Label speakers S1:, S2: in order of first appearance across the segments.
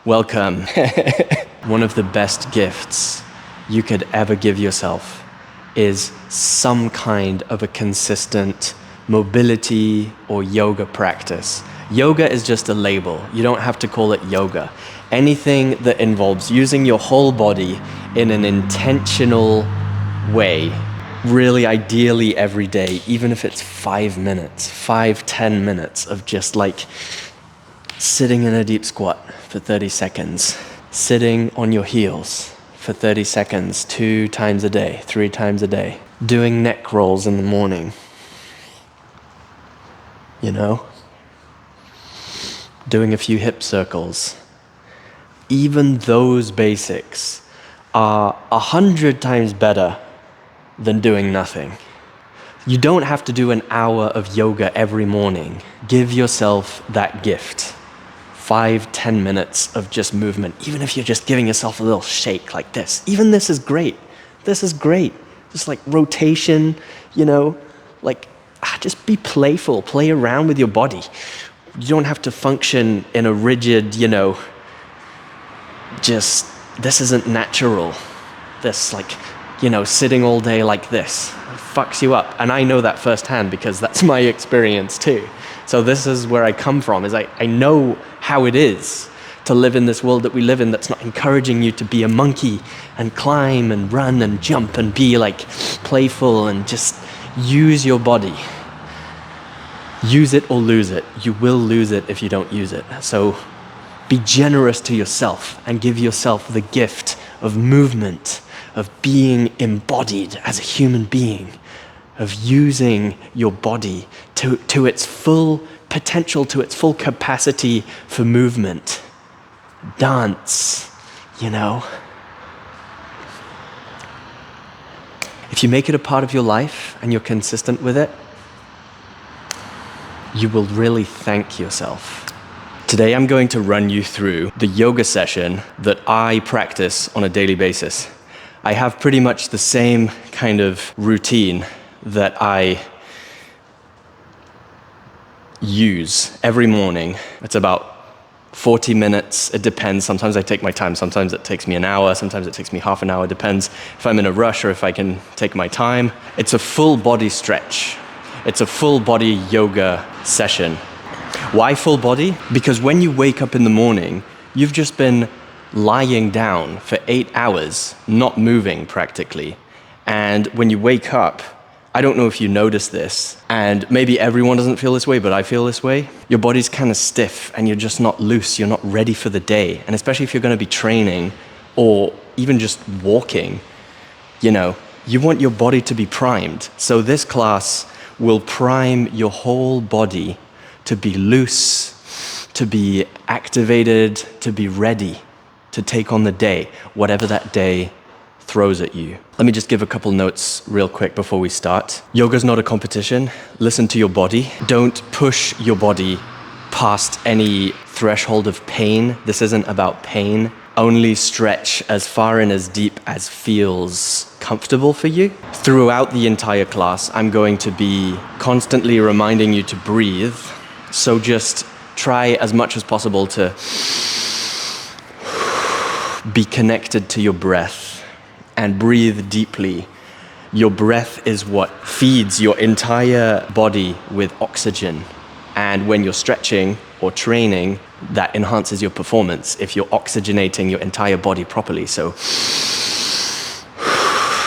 S1: Welcome. One of the best gifts you could ever give yourself is some kind of a consistent mobility or yoga practice. Yoga is just a label. You don't have to call it yoga. Anything that involves using your whole body in an intentional way, really ideally every day, even if it's 5 minutes, 5-10 minutes of just like sitting in a deep squat for 30 seconds, sitting on your heels for 30 seconds, 2 times a day, 3 times a day, doing neck rolls in the morning, doing a few hip circles. Even those basics are 100 times better than doing nothing. You don't have to do an hour of yoga every morning. Give yourself that gift. 5-10 minutes of just movement, even if you're just giving yourself a little shake like this. Even this is great. This is great. Just like rotation, just be playful, play around with your body. You don't have to function in a rigid, this isn't natural. This sitting all day like this fucks you up. And I know that firsthand because that's my experience too. So this is where I come from, is I know how it is to live in this world that we live in that's not encouraging you to be a monkey and climb and run and jump and be playful and just use your body. Use it or lose it. You will lose it if you don't use it. So be generous to yourself and give yourself the gift of movement, of being embodied as a human being, of using your body to its full potential, to its full capacity for movement. Dance, If you make it a part of your life and you're consistent with it, you will really thank yourself. Today I'm going to run you through the yoga session that I practice on a daily basis. I have pretty much the same kind of routine that I use every morning. It's about 40 minutes. It depends. Sometimes I take my time. Sometimes it takes me an hour. Sometimes it takes me half an hour. It depends if I'm in a rush or if I can take my time. It's a full body stretch. It's a full body yoga session. Why full body? Because when you wake up in the morning, you've just been lying down for 8 hours, not moving practically. And when you wake up, I don't know if you notice this, and maybe everyone doesn't feel this way, but I feel this way. Your body's kind of stiff and you're just not loose. You're not ready for the day. And especially if you're going to be training or even just walking, you want your body to be primed. So this class will prime your whole body to be loose, to be activated, to be ready to take on the day, whatever that day throws at you. Let me just give a couple notes real quick before we start. Yoga's not a competition. Listen to your body. Don't push your body past any threshold of pain. This isn't about pain. Only stretch as far and as deep as feels comfortable for you. Throughout the entire class, I'm going to be constantly reminding you to breathe. So just try as much as possible to be connected to your breath and breathe deeply. Your breath is what feeds your entire body with oxygen. And when you're stretching or training, that enhances your performance if you're oxygenating your entire body properly. So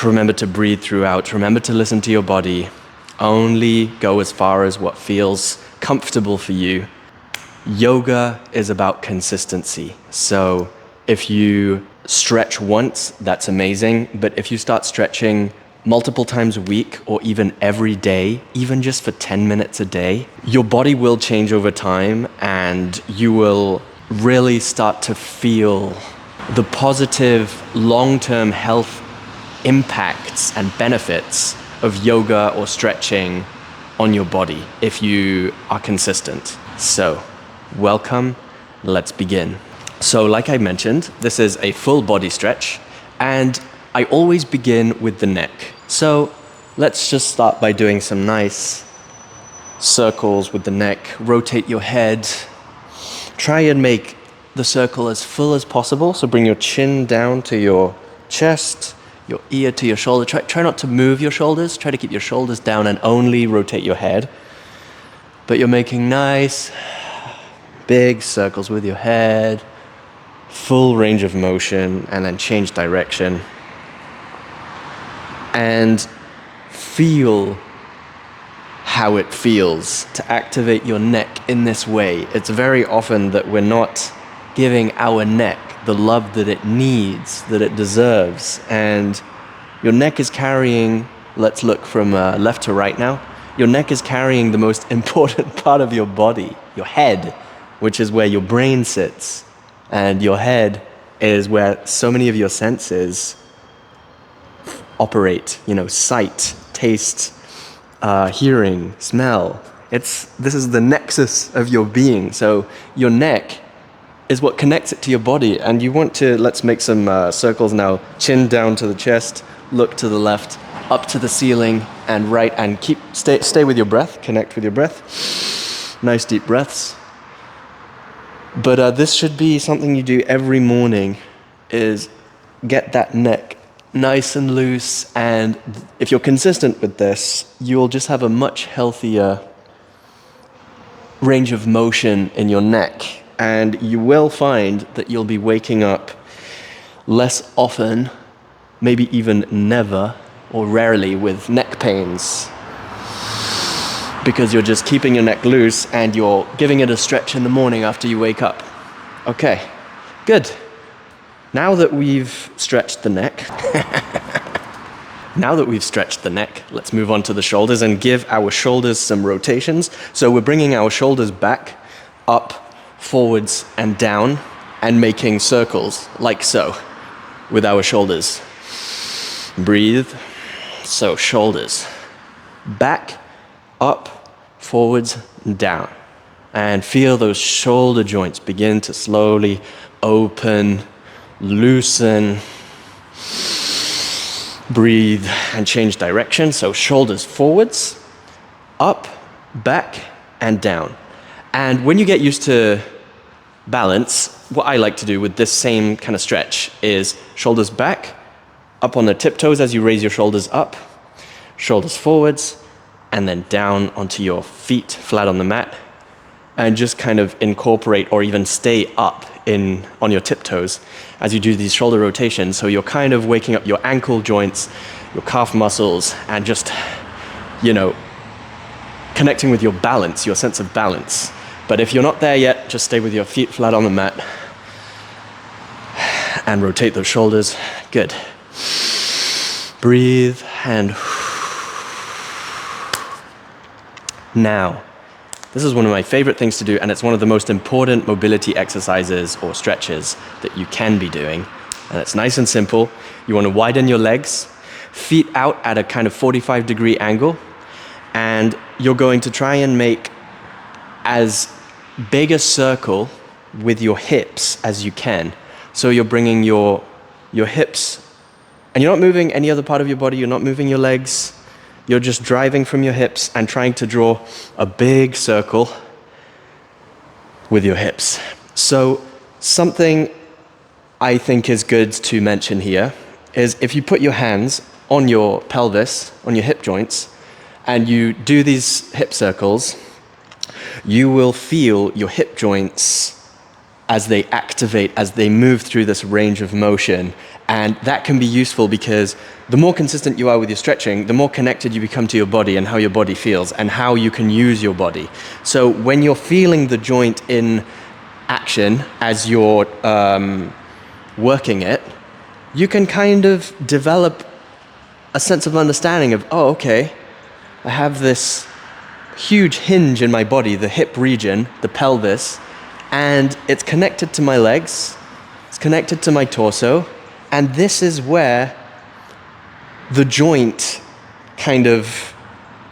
S1: remember to breathe throughout. Remember to listen to your body. Only go as far as what feels comfortable for you. Yoga is about consistency. So if you stretch once, that's amazing. But if you start stretching multiple times a week or even every day, even just for 10 minutes a day, your body will change over time and you will really start to feel the positive long-term health impacts and benefits of yoga or stretching on your body if you are consistent. So, welcome, let's begin. So like I mentioned, this is a full body stretch and I always begin with the neck. So let's just start by doing some nice circles with the neck. Rotate your head. Try and make the circle as full as possible. So bring your chin down to your chest, your ear to your shoulder. Try not to move your shoulders. Try to keep your shoulders down and only rotate your head. But you're making nice, big circles with your head, full range of motion, and then change direction. And feel how it feels to activate your neck in this way. It's very often that we're not giving our neck the love that it needs, that it deserves. And your neck is carrying, let's look from left to right now, your neck is carrying the most important part of your body, your head, which is where your brain sits. And your head is where so many of your senses operate, sight, taste, hearing, smell. This is the nexus of your being. So your neck is what connects it to your body. And you want to, let's make some circles now. Chin down to the chest, look to the left, up to the ceiling and right, and stay with your breath, connect with your breath. Nice deep breaths. But this should be something you do every morning, is get that neck nice and loose. And if you're consistent with this, you'll just have a much healthier range of motion in your neck. And you will find that you'll be waking up less often, maybe even never or rarely, with neck pains, because you're just keeping your neck loose and you're giving it a stretch in the morning after you wake up. Okay, good. Now that we've stretched the neck, let's move on to the shoulders and give our shoulders some rotations. So we're bringing our shoulders back, up, forwards, and down, and making circles like so with our shoulders. Breathe. So shoulders back, up, forwards, and down. And feel those shoulder joints begin to slowly open, loosen. Breathe and change direction. So shoulders forwards, up, back, and down. And when you get used to balance, what I like to do with this same kind of stretch is shoulders back, up on the tiptoes as you raise your shoulders up, shoulders forwards, and then down onto your feet, flat on the mat, and just kind of incorporate or even stay up on your tiptoes as you do these shoulder rotations. So you're kind of waking up your ankle joints, your calf muscles, and just, connecting with your balance, your sense of balance. But if you're not there yet, just stay with your feet flat on the mat and rotate those shoulders. Good. Breathe and now. This is one of my favorite things to do, and it's one of the most important mobility exercises or stretches that you can be doing. And it's nice and simple. You want to widen your legs, feet out at a kind of 45-degree angle, and you're going to try and make as big a circle with your hips as you can. So you're bringing your hips, and you're not moving any other part of your body, you're not moving your legs, you're just driving from your hips and trying to draw a big circle with your hips. So something I think is good to mention here is if you put your hands on your pelvis, on your hip joints, and you do these hip circles, you will feel your hip joints as they activate, as they move through this range of motion. And that can be useful because the more consistent you are with your stretching, the more connected you become to your body and how your body feels and how you can use your body. So when you're feeling the joint in action as you're working it, you can kind of develop a sense of understanding of, oh, okay, I have this huge hinge in my body, the hip region, the pelvis, and it's connected to my legs, it's connected to my torso, and this is where the joint kind of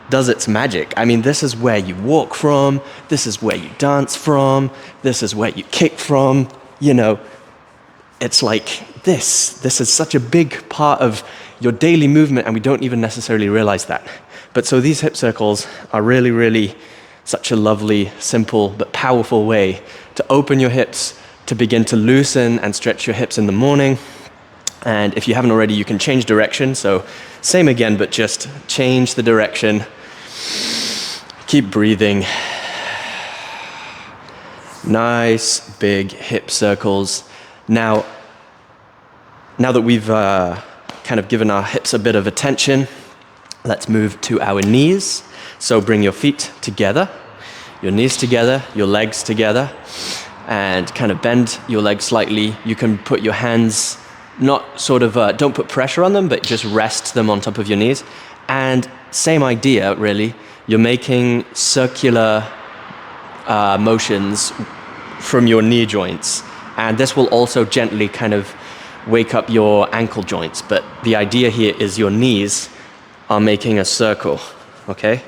S1: does its magic. I mean, this is where you walk from, this is where you dance from, this is where you kick from, it's like this is such a big part of your daily movement, and we don't even necessarily realize that. But so these hip circles are really, really such a lovely, simple, but powerful way to open your hips, to begin to loosen and stretch your hips in the morning. And if you haven't already, you can change direction. So same again, but just change the direction. Keep breathing. Nice big hip circles. Now that we've kind of given our hips a bit of attention, let's move to our knees. So bring your feet together, your knees together, your legs together, and kind of bend your legs slightly. You can put your hands, not sort of, don't put pressure on them, but just rest them on top of your knees. And same idea, really. You're making circular motions from your knee joints. And this will also gently kind of wake up your ankle joints. But the idea here is your knees are making a circle, okay?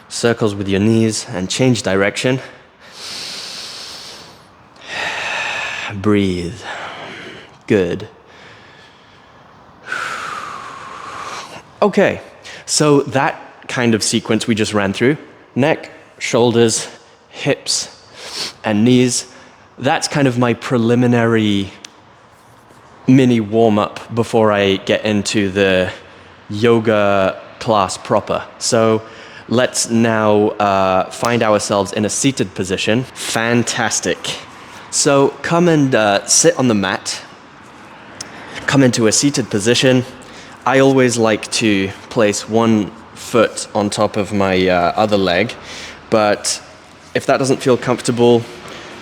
S1: Circles with your knees and change direction. Breathe. Good. Okay, so that kind of sequence we just ran through, neck, shoulders, hips, and knees, that's kind of my preliminary mini warm-up before I get into the yoga class proper. So let's now find ourselves in a seated position. Fantastic. So come and sit on the mat. Come into a seated position. I always like to place one foot on top of my other leg, but if that doesn't feel comfortable,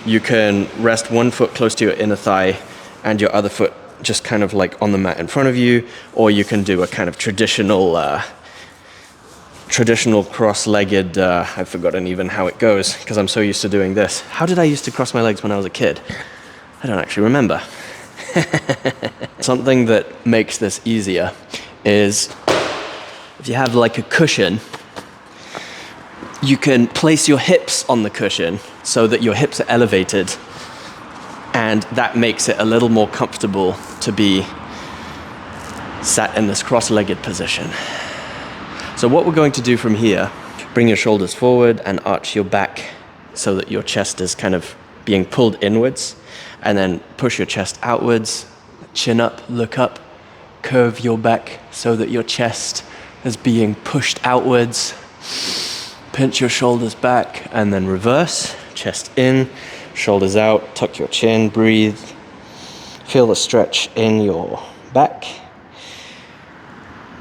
S1: you can rest one foot close to your inner thigh and your other foot just kind of like on the mat in front of you, or you can do a kind of traditional cross-legged, I've forgotten even how it goes because I'm so used to doing this. How did I used to cross my legs when I was a kid? I don't actually remember. Something that makes this easier is if you have like a cushion, you can place your hips on the cushion so that your hips are elevated, and that makes it a little more comfortable to be sat in this cross-legged position. So what we're going to do from here, bring your shoulders forward and arch your back so that your chest is kind of being pulled inwards, and then push your chest outwards, chin up, look up, curve your back so that your chest is being pushed outwards. Pinch your shoulders back and then reverse, chest in, shoulders out, tuck your chin, breathe. Feel the stretch in your back,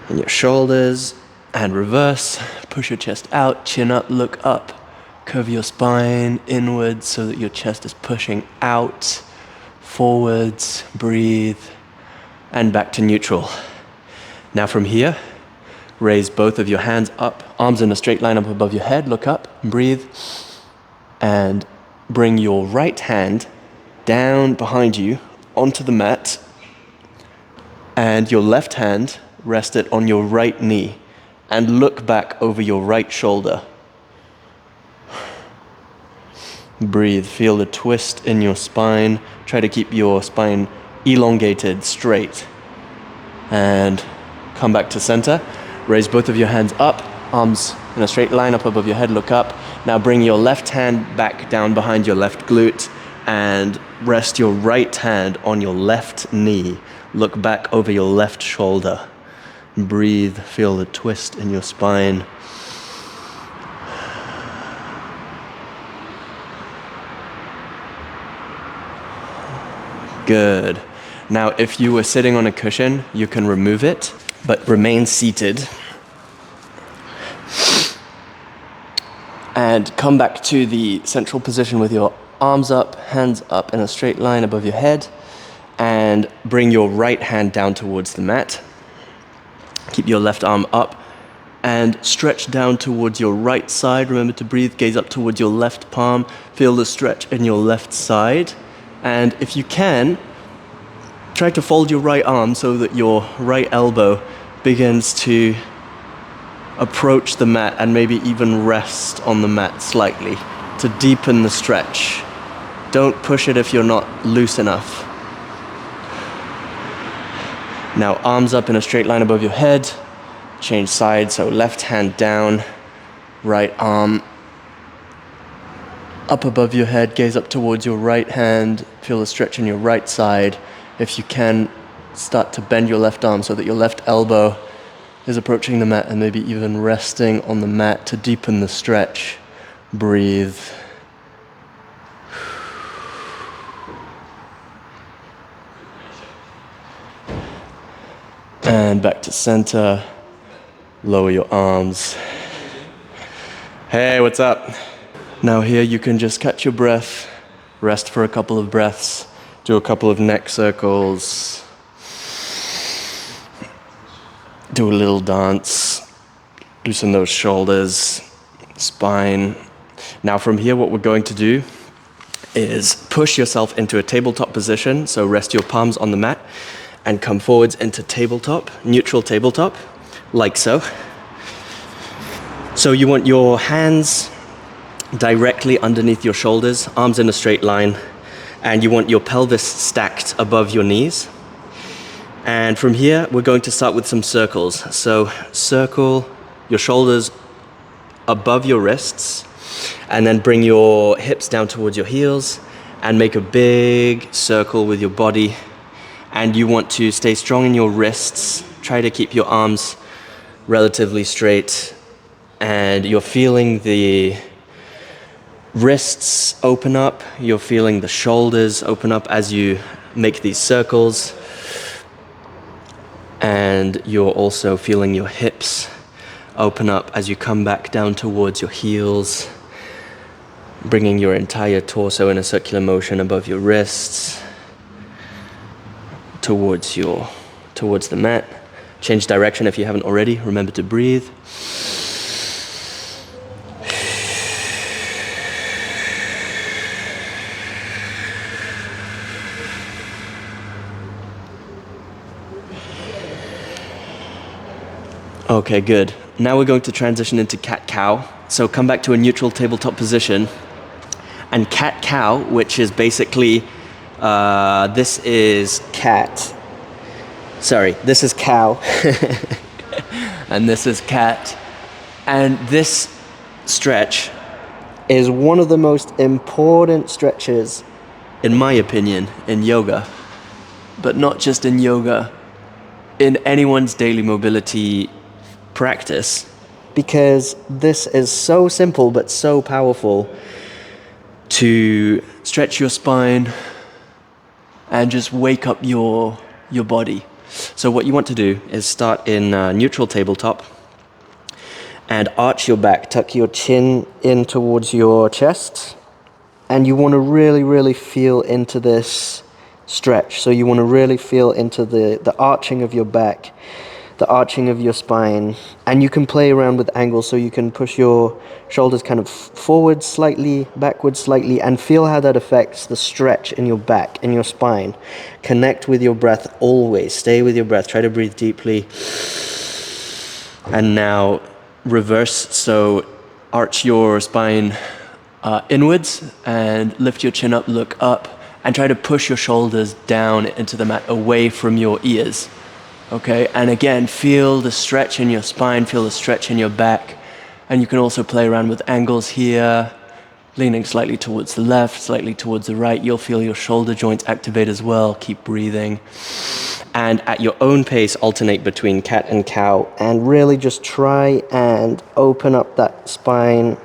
S1: in your shoulders, and reverse. Push your chest out, chin up, look up, curve your spine inwards so that your chest is pushing out, forwards, breathe, and back to neutral. Now from here, raise both of your hands up, arms in a straight line up above your head, look up, breathe, and bring your right hand down behind you onto the mat, and your left hand rest it on your right knee, and look back over your right shoulder. Breathe, feel the twist in your spine, try to keep your spine elongated, straight, and come back to center. Raise both of your hands up, arms in a straight line up above your head, look up. Now bring your left hand back down behind your left glute and rest your right hand on your left knee. Look back over your left shoulder. Breathe, feel the twist in your spine. Good. Now, if you were sitting on a cushion, you can remove it, but remain seated. And come back to the central position with your arms up, hands up in a straight line above your head, and bring your right hand down towards the mat. Keep your left arm up and stretch down towards your right side. Remember to breathe, gaze up towards your left palm. Feel the stretch in your left side. And if you can, try to fold your right arm so that your right elbow begins to approach the mat and maybe even rest on the mat slightly to deepen the stretch. Don't push it if you're not loose enough. Now arms up in a straight line above your head. Change sides, so left hand down, right arm Up above your head, gaze up towards your right hand. Feel a stretch in your right side. If you can, start to bend your left arm so that your left elbow is approaching the mat and maybe even resting on the mat to deepen the stretch. Breathe. And back to center. Lower your arms. Hey, what's up? Now here you can just catch your breath, rest for a couple of breaths, do a couple of neck circles, do a little dance, loosen those shoulders, spine. Now from here what we're going to do is push yourself into a tabletop position, so rest your palms on the mat and come forwards into tabletop, neutral tabletop, like so. So you want your hands directly underneath your shoulders, arms in a straight line, and you want your pelvis stacked above your knees. And from here, we're going to start with some circles. So circle your shoulders above your wrists, and then bring your hips down towards your heels, and make a big circle with your body. And you want to stay strong in your wrists, try to keep your arms relatively straight, and you're feeling the wrists open up, you're feeling the shoulders open up as you make these circles, and you're also feeling your hips open up as you come back down towards your heels, bringing your entire torso in a circular motion above your wrists towards the mat. Change direction if you haven't already. Remember to breathe. Okay, good. Now we're going to transition into cat-cow. So come back to a neutral tabletop position. And cat-cow, which is basically, this is cat. Sorry, this is cow. And this is cat. And this stretch is one of the most important stretches, in my opinion, in yoga. But not just in yoga, in anyone's daily mobility practice, because this is so simple but so powerful to stretch your spine and just wake up your body. So what you want to do is start in neutral tabletop and arch your back, tuck your chin in towards your chest, and you want to really, really feel into this stretch. So you want to really feel into the arching of your back, the arching of your spine, and you can play around with angles, so you can push your shoulders kind of forward slightly, backwards slightly, and feel how that affects the stretch in your back, in your spine. Connect with your breath always. Stay with your breath. Try to breathe deeply. And now reverse, so arch your spine inwards and lift your chin up, look up, and try to push your shoulders down into the mat, away from your ears. Okay, and again, feel the stretch in your spine, feel the stretch in your back. And you can also play around with angles here, leaning slightly towards the left, slightly towards the right. You'll feel your shoulder joints activate as well. Keep breathing. And at your own pace, alternate between cat and cow, and really just try and open up that spine,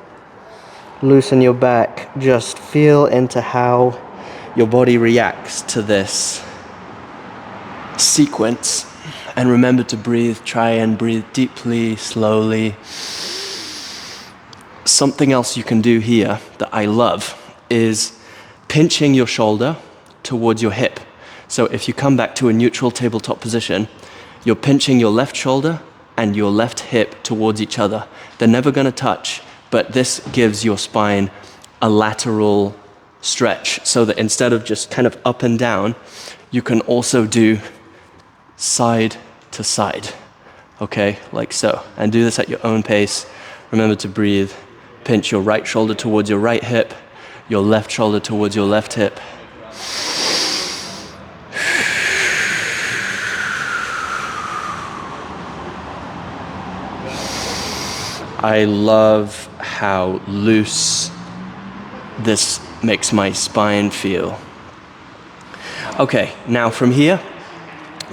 S1: loosen your back, just feel into how your body reacts to this sequence. And remember to breathe. Try and breathe deeply, slowly. Something else you can do here that I love is pinching your shoulder towards your hip. So if you come back to a neutral tabletop position, you're pinching your left shoulder and your left hip towards each other. They're never going to touch, but this gives your spine a lateral stretch, so that instead of just kind of up and down, you can also do side to side, okay, like so. And do this at your own pace. Remember to breathe. Pinch your right shoulder towards your right hip, your left shoulder towards your left hip. I love how loose this makes my spine feel. Okay, now from here,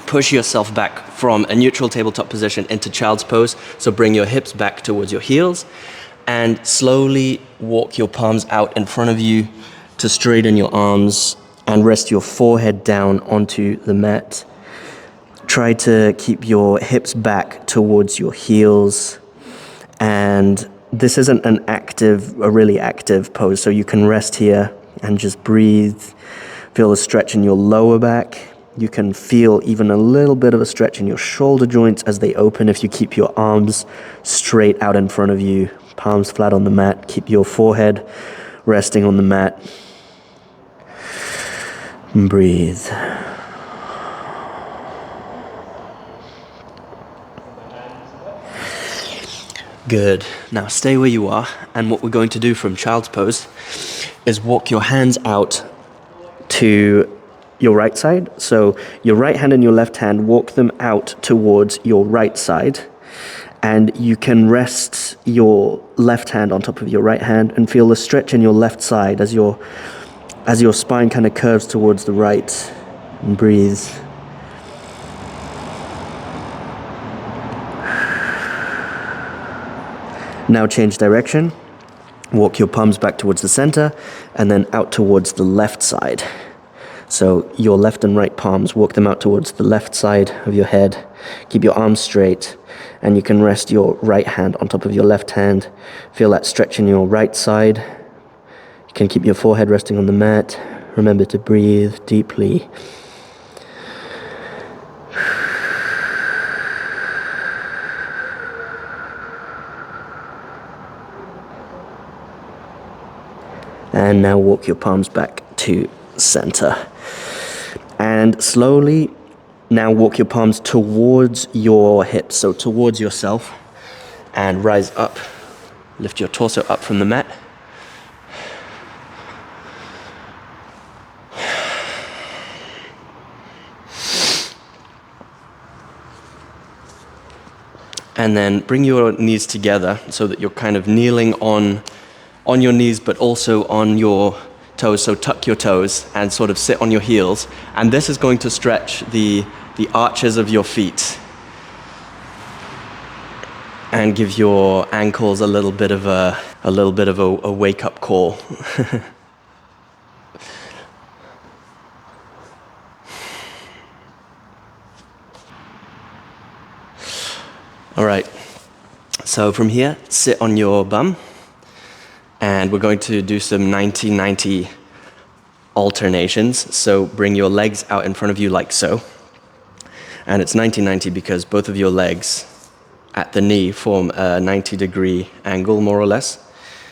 S1: push yourself back from a neutral tabletop position into child's pose. So bring your hips back towards your heels and slowly walk your palms out in front of you to straighten your arms and rest your forehead down onto the mat. Try to keep your hips back towards your heels. And this isn't a really active pose, so you can rest here and just breathe. Feel the stretch in your lower back. You can feel even a little bit of a stretch in your shoulder joints as they open if you keep your arms straight out in front of you, palms flat on the mat. Keep your forehead resting on the mat. And breathe. Good. Now stay where you are, and what we're going to do from child's pose is walk your hands out to your right side. So your right hand and your left hand, walk them out towards your right side, and you can rest your left hand on top of your right hand and feel the stretch in your left side as your spine kind of curves towards the right. And breathe. Now change direction. Walk your palms back towards the center and then out towards the left side. So your left and right palms, walk them out towards the left side of your head. Keep your arms straight, and you can rest your right hand on top of your left hand. Feel that stretch in your right side. You can keep your forehead resting on the mat. Remember to breathe deeply. And now walk your palms back to center. And slowly, now walk your palms towards your hips, so towards yourself, and rise up. Lift your torso up from the mat. And then bring your knees together so that you're kind of kneeling on your knees, but also on your toes. So tuck your toes and sort of sit on your heels. And this is going to stretch the arches of your feet and give your ankles a little bit of a wake-up call. All right, so from here, sit on your bum, and we're going to do some 90-90 alternations. So bring your legs out in front of you like so. And it's 90-90 because both of your legs at the knee form a 90-degree angle, more or less.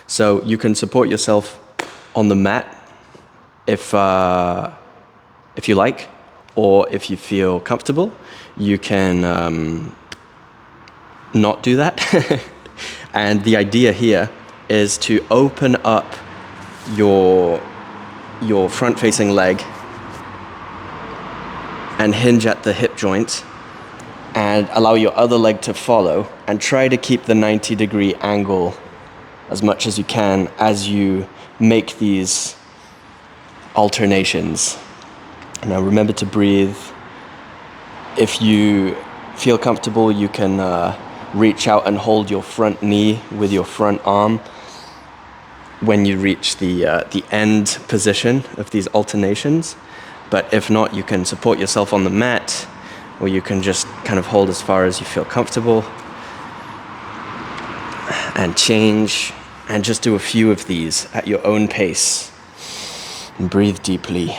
S1: So you can support yourself on the mat if you like, or if you feel comfortable, you can not do that. And the idea here is to open up your front-facing leg and hinge at the hip joint and allow your other leg to follow, and try to keep the 90-degree angle as much as you can as you make these alternations. Now remember to breathe. If you feel comfortable, you can reach out and hold your front knee with your front arm when you reach the end position of these alternations. But if not, you can support yourself on the mat, or you can just kind of hold as far as you feel comfortable and change, and just do a few of these at your own pace. And breathe deeply.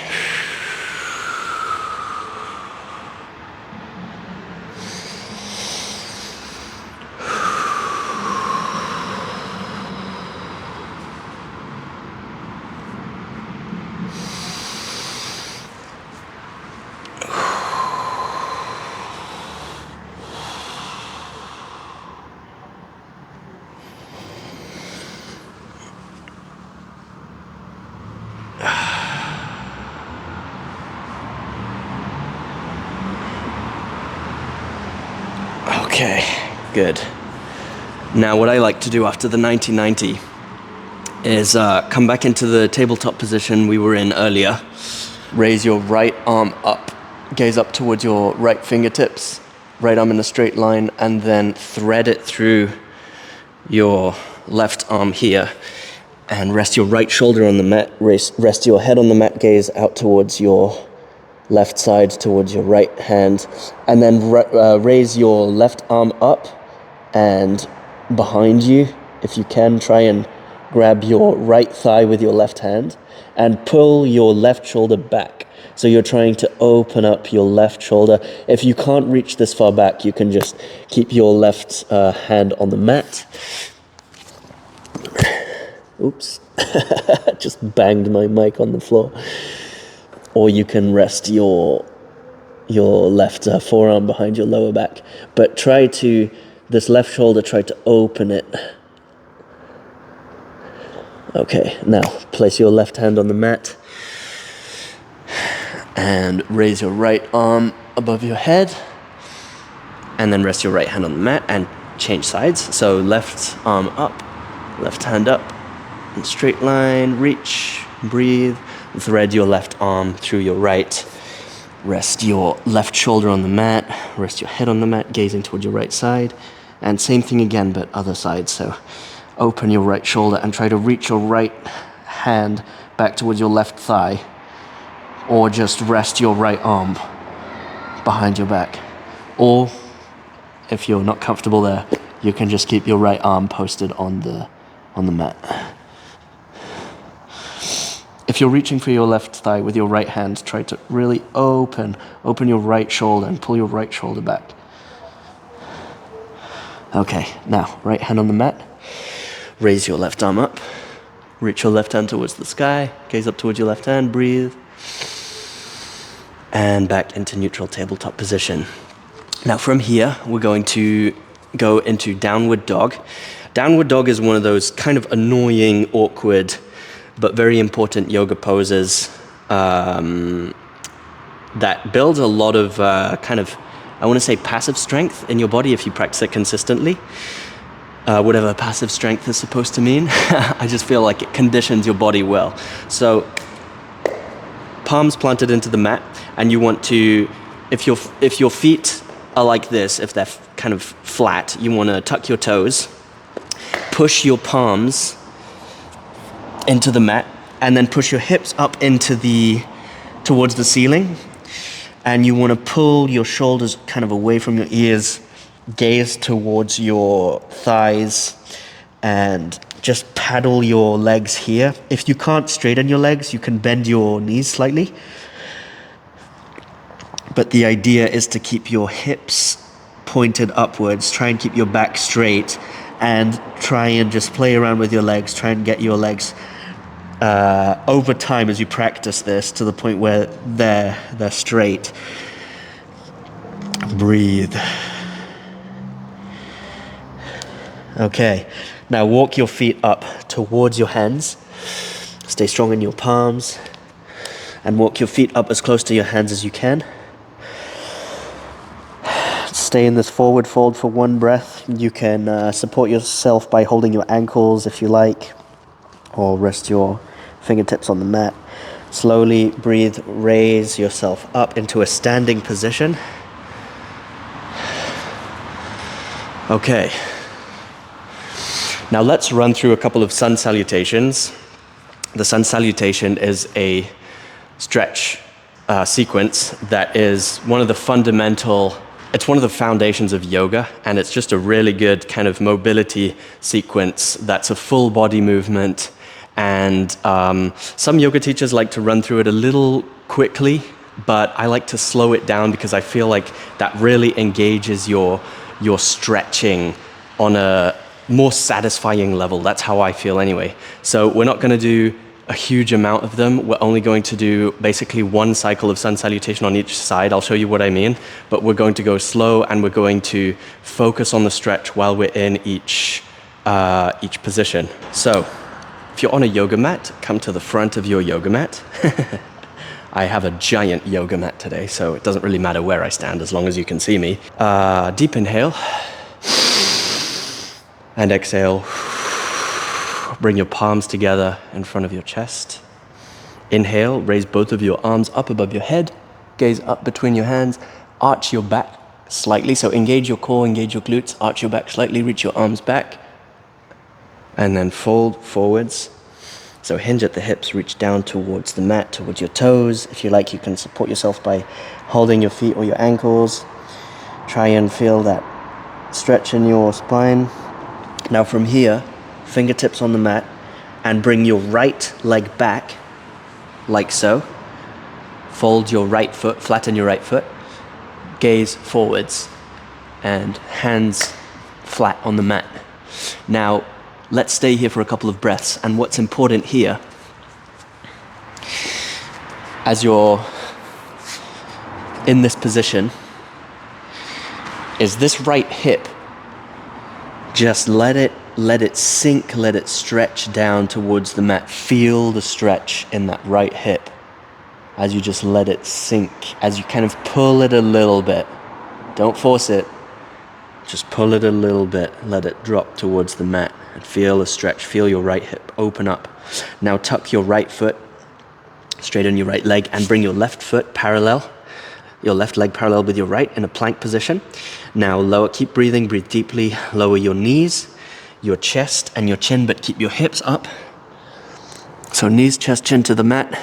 S1: Okay, good. Now what I like to do after the 90-90 is come back into the tabletop position we were in earlier. Raise your right arm up, gaze up towards your right fingertips, right arm in a straight line, and then thread it through your left arm here. And rest your right shoulder on the mat, rest your head on the mat, gaze out towards your left side, towards your right hand, and then raise your left arm up and behind you. If you can, try and grab your right thigh with your left hand and pull your left shoulder back. So you're trying to open up your left shoulder. If you can't reach this far back, you can just keep your left hand on the mat. Oops, just banged my mic on the floor. Or you can rest your left forearm behind your lower back. But this left shoulder, try to open it. Okay, now place your left hand on the mat and raise your right arm above your head, and then rest your right hand on the mat and change sides. So left arm up, left hand up, in straight line, reach, breathe, thread your left arm through your right. Rest your left shoulder on the mat, rest your head on the mat, gazing towards your right side, and same thing again, but other side. So open your right shoulder and try to reach your right hand back towards your left thigh, or just rest your right arm behind your back. Or if you're not comfortable there, you can just keep your right arm posted on the mat. If you're reaching for your left thigh with your right hand, try to really open your right shoulder and pull your right shoulder back. Okay, now right hand on the mat. Raise your left arm up. Reach your left hand towards the sky. Gaze up towards your left hand. Breathe. And back into neutral tabletop position. Now from here, we're going to go into downward dog. Downward dog is one of those kind of annoying, awkward, but very important yoga poses that build a lot of I want to say passive strength in your body if you practice it consistently. Whatever passive strength is supposed to mean. I just feel like it conditions your body well. So palms planted into the mat, and you want to, if your feet are like this, if they're kind of flat, you want to tuck your toes, push your palms into the mat, and then push your hips up towards the ceiling, and you want to pull your shoulders kind of away from your ears, gaze towards your thighs, and just paddle your legs here. If you can't straighten your legs, you can bend your knees slightly, but the idea is to keep your hips pointed upwards, try and keep your back straight, and try and just play around with your legs, try and get your legs over time as you practice this to the point where they're straight. Breathe. Okay, now walk your feet up towards your hands. Stay strong in your palms and walk your feet up as close to your hands as you can. Stay in this forward fold for one breath. You can support yourself by holding your ankles if you like, or rest your fingertips on the mat. Slowly breathe, raise yourself up into a standing position. Okay. Now let's run through a couple of sun salutations. The sun salutation is a stretch sequence that is one of the foundations of yoga, and it's just a really good kind of mobility sequence that's a full body movement. And some yoga teachers like to run through it a little quickly, but I like to slow it down because I feel like that really engages your stretching on a more satisfying level. That's how I feel anyway. So we're not going to do a huge amount of them. We're only going to do basically one cycle of sun salutation on each side. I'll show you what I mean, but we're going to go slow, and we're going to focus on the stretch while we're in each position. So if you're on a yoga mat, come to the front of your yoga mat. I have a giant yoga mat today, so it doesn't really matter where I stand as long as you can see me. Deep inhale and exhale. Bring your palms together in front of your chest. Inhale, raise both of your arms up above your head, gaze up between your hands, arch your back slightly, so engage your core, engage your glutes, arch your back slightly, reach your arms back, and then fold forwards. So hinge at the hips, reach down towards the mat, towards your toes. If you like, you can support yourself by holding your feet or your ankles. Try and feel that stretch in your spine. Now from here, fingertips on the mat, and bring your right leg back, like so. Fold your right foot, flatten your right foot, gaze forwards, and hands flat on the mat. Now, let's stay here for a couple of breaths, and what's important here, as you're in this position, is this right hip, just let it sink, let it stretch down towards the mat. Feel the stretch in that right hip as you just let it sink, as you kind of pull it a little bit. Don't force it, just pull it a little bit, let it drop towards the mat, and feel the stretch, feel your right hip open up. Now tuck your right foot, straighten your right leg, and bring your left foot parallel, your left leg parallel with your right in a plank position. Now lower, keep breathing, breathe deeply, lower your knees, your chest and your chin, but keep your hips up. So knees, chest, chin to the mat,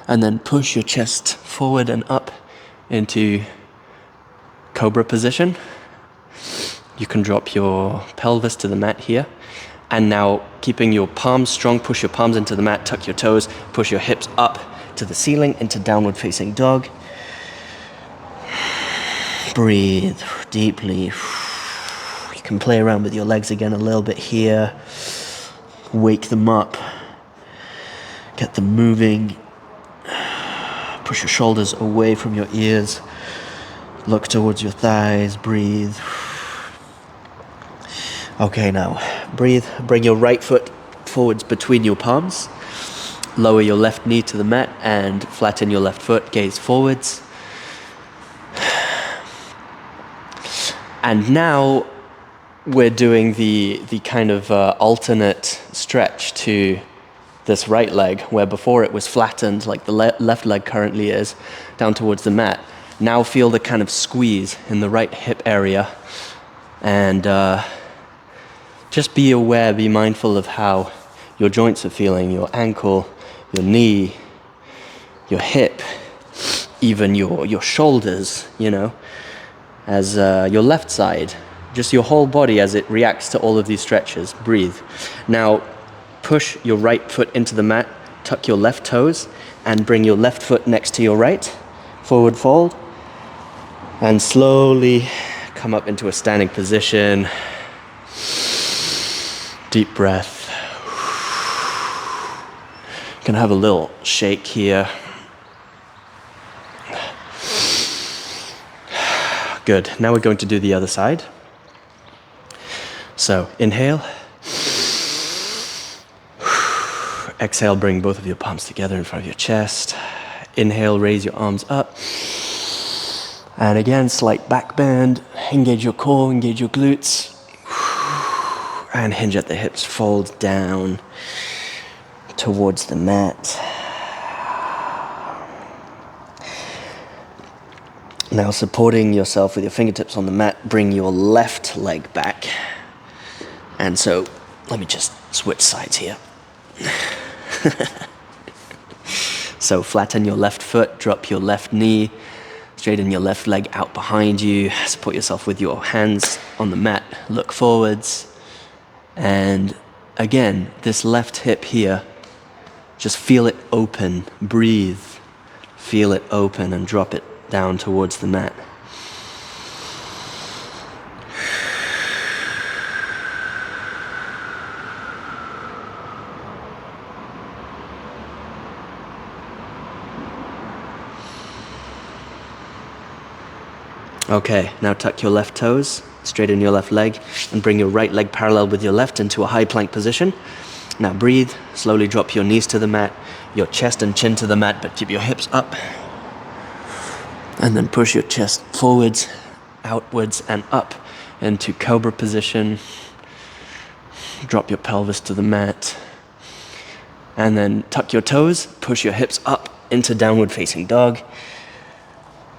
S1: and then push your chest forward and up into cobra position. You can drop your pelvis to the mat here. And now keeping your palms strong, push your palms into the mat, tuck your toes, push your hips up to the ceiling into downward facing dog. Breathe deeply. You can play around with your legs again a little bit here. Wake them up. Get them moving. Push your shoulders away from your ears. Look towards your thighs. Breathe. Okay, now breathe. Bring your right foot forwards between your palms. Lower your left knee to the mat and flatten your left foot. Gaze forwards. And now we're doing the kind of alternate stretch to this right leg, where before it was flattened like the left leg currently is, down towards the mat. Now feel the kind of squeeze in the right hip area, and just be aware, be mindful of how your joints are feeling, your ankle, your knee, your hip, even your shoulders, as your left side, just your whole body as it reacts to all of these stretches. Breathe. Now, push your right foot into the mat, tuck your left toes, and bring your left foot next to your right. Forward fold. And slowly come up into a standing position. Deep breath. You can have a little shake here. Good. Now we're going to do the other side. So inhale. Exhale, bring both of your palms together in front of your chest. Inhale, raise your arms up. And again, slight back bend. Engage your core, engage your glutes. And hinge at the hips, fold down towards the mat. Now supporting yourself with your fingertips on the mat, bring your left leg back. And so, let me just switch sides here. So flatten your left foot, drop your left knee, straighten your left leg out behind you, support yourself with your hands on the mat, look forwards. And again, this left hip here, just feel it open, breathe, feel it open and drop it down towards the mat. Okay, now tuck your left toes, straighten your left leg, and bring your right leg parallel with your left into a high plank position. Now breathe, slowly drop your knees to the mat, your chest and chin to the mat, but keep your hips up. And then push your chest forwards, outwards, and up into cobra position. Drop your pelvis to the mat. And then tuck your toes, push your hips up into downward facing dog.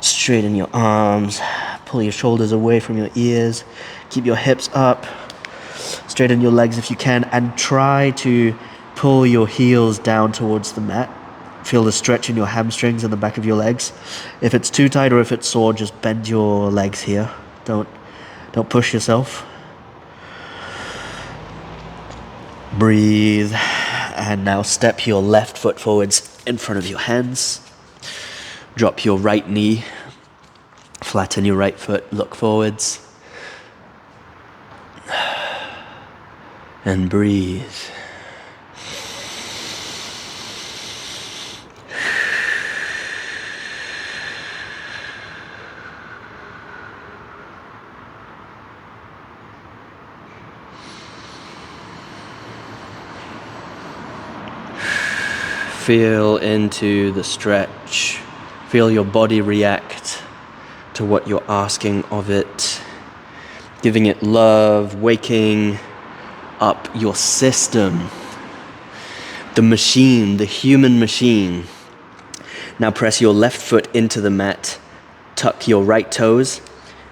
S1: Straighten your arms, pull your shoulders away from your ears. Keep your hips up. Straighten your legs if you can, and try to pull your heels down towards the mat. Feel the stretch in your hamstrings and the back of your legs. If it's too tight or if it's sore, just bend your legs here. Don't push yourself. Breathe. And now step your left foot forwards in front of your hands. Drop your right knee. Flatten your right foot. Look forwards. And breathe. Feel into the stretch. Feel your body react to what you're asking of it. Giving it love, waking up your system. The machine, the human machine. Now press your left foot into the mat. Tuck your right toes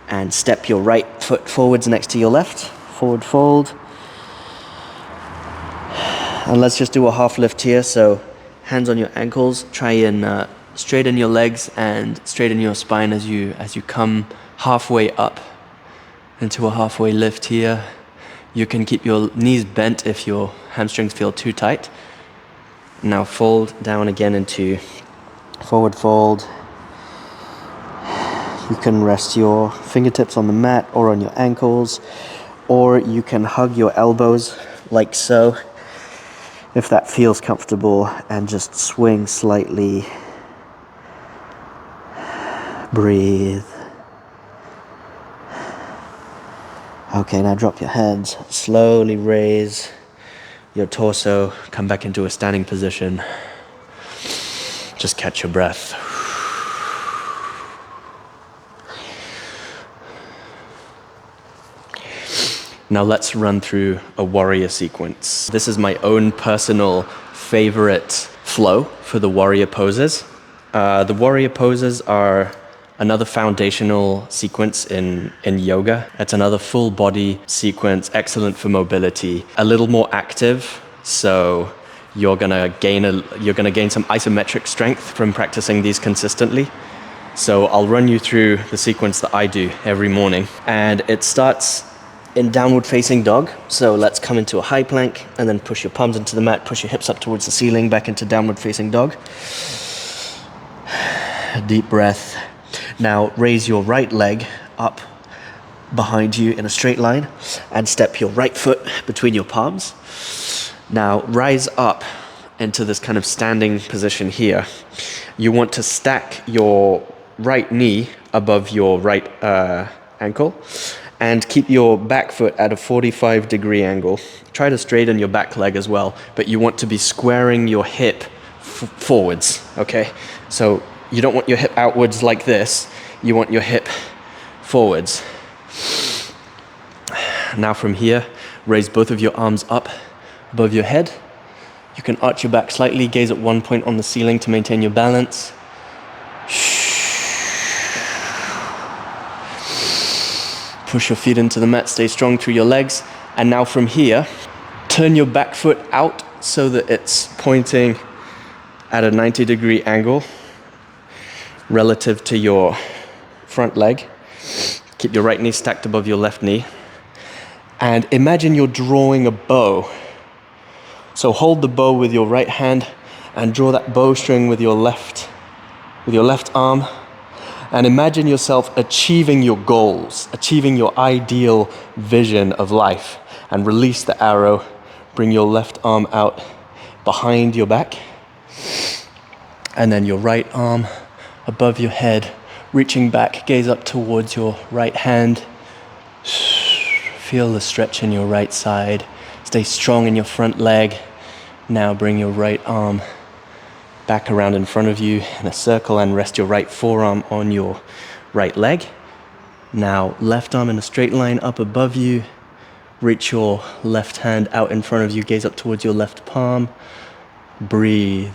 S1: and step your right foot forwards next to your left. Forward fold. And let's just do a half lift here. So hands on your ankles, try and straighten your legs and straighten your spine as you come halfway up into a halfway lift here. You can keep your knees bent if your hamstrings feel too tight. Now fold down again into forward fold. You can rest your fingertips on the mat or on your ankles, or you can hug your elbows like so, if that feels comfortable, and just swing slightly. Breathe. Okay, now drop your hands. Slowly raise your torso. Come back into a standing position. Just catch your breath. Now let's run through a warrior sequence. This is my own personal favorite flow for the warrior poses. The warrior poses are another foundational sequence in yoga. It's another full body sequence, excellent for mobility, a little more active. So you're gonna gain some isometric strength from practicing these consistently. So I'll run you through the sequence that I do every morning, and it starts in downward facing dog. So let's come into a high plank and then push your palms into the mat, push your hips up towards the ceiling, back into downward facing dog. Deep breath. Now raise your right leg up behind you in a straight line and step your right foot between your palms. Now rise up into this kind of standing position here. You want to stack your right knee above your right ankle and keep your back foot at a 45-degree angle. Try to straighten your back leg as well, but you want to be squaring your hip forwards, okay? So you don't want your hip outwards like this, you want your hip forwards. Now from here, raise both of your arms up above your head. You can arch your back slightly, gaze at one point on the ceiling to maintain your balance. Push your feet into the mat, stay strong through your legs. And now from here, turn your back foot out so that it's pointing at a 90-degree angle relative to your front leg. Keep your right knee stacked above your left knee. And imagine you're drawing a bow. So hold the bow with your right hand and draw that bowstring with your left arm. And imagine yourself achieving your goals, achieving your ideal vision of life. And release the arrow. Bring your left arm out behind your back. And then your right arm above your head, reaching back, gaze up towards your right hand. Feel the stretch in your right side. Stay strong in your front leg. Now bring your right arm back around in front of you in a circle and rest your right forearm on your right leg. Now left arm in a straight line up above you. Reach your left hand out in front of you, gaze up towards your left palm. Breathe.